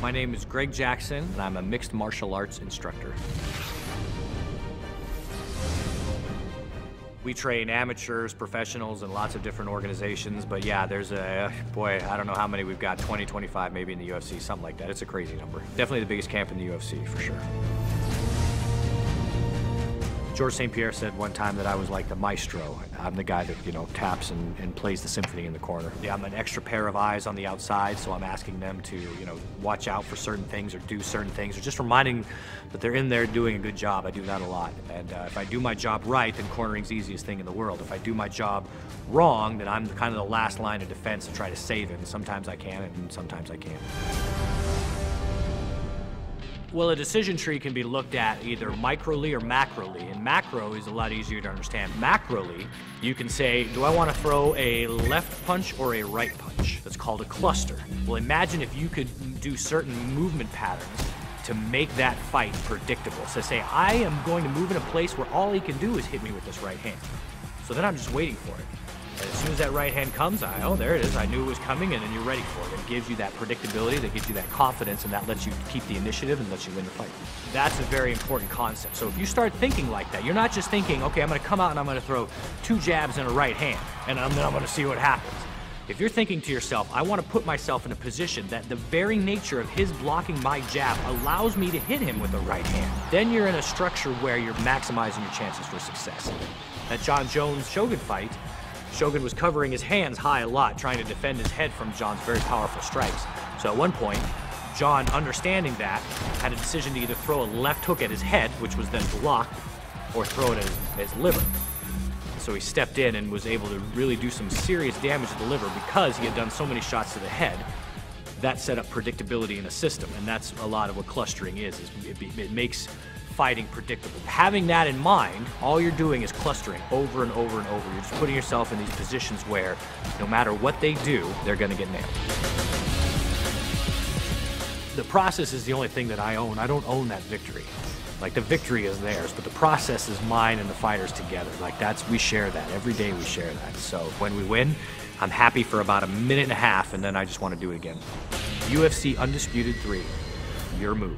My name is Greg Jackson, and I'm a mixed martial arts instructor. We train amateurs, professionals, and lots of different organizations, but yeah, there's boy, I don't know how many we've got, 20, 25 maybe in the UFC, something like that. It's a crazy number. Definitely the biggest camp in the UFC, for sure. George St. Pierre said one time that I was like the maestro. I'm the guy that, taps and plays the symphony in the corner. Yeah, I'm an extra pair of eyes on the outside, so I'm asking them to, watch out for certain things or do certain things, or just reminding that they're in there doing a good job. I do that a lot. And if I do my job right, then cornering's the easiest thing in the world. If I do my job wrong, then I'm kind of the last line of defense to try to save him. Sometimes I can, and sometimes I can't. Well, a decision tree can be looked at either microly or macroly, and macro is a lot easier to understand. Macroly, you can say, do I want to throw a left punch or a right punch? That's called a cluster. Well, imagine if you could do certain movement patterns to make that fight predictable. So say, I am going to move in a place where all he can do is hit me with this right hand. So then I'm just waiting for it. And as soon as that right hand comes, oh, there it is. I knew it was coming, and then you're ready for it. It gives you that predictability, that gives you that confidence, and that lets you keep the initiative and lets you win the fight. That's a very important concept. So if you start thinking like that, you're not just thinking, okay, I'm going to come out and I'm going to throw 2 jabs and a right hand, and then I'm going to see what happens. If you're thinking to yourself, I want to put myself in a position that the very nature of his blocking my jab allows me to hit him with the right hand, then you're in a structure where you're maximizing your chances for success. That John Jones-Shogun fight, Shogun was covering his hands high a lot, trying to defend his head from John's very powerful strikes. So at one point, John, understanding that, had a decision to either throw a left hook at his head, which was then blocked, or throw it at his liver. So he stepped in and was able to really do some serious damage to the liver because he had done so many shots to the head. That set up predictability in a system, and that's a lot of what clustering is it makes fighting predictable. Having that in mind, all you're doing is clustering over and over and over. You're just putting yourself in these positions where no matter what they do, they're going to get nailed. The process is the only thing that I own. I don't own that victory. Like, the victory is theirs, but the process is mine and the fighters together. Like, we share that. Every day we share that. So when we win, I'm happy for about a minute and a half, and then I just want to do it again. UFC Undisputed 3, your move.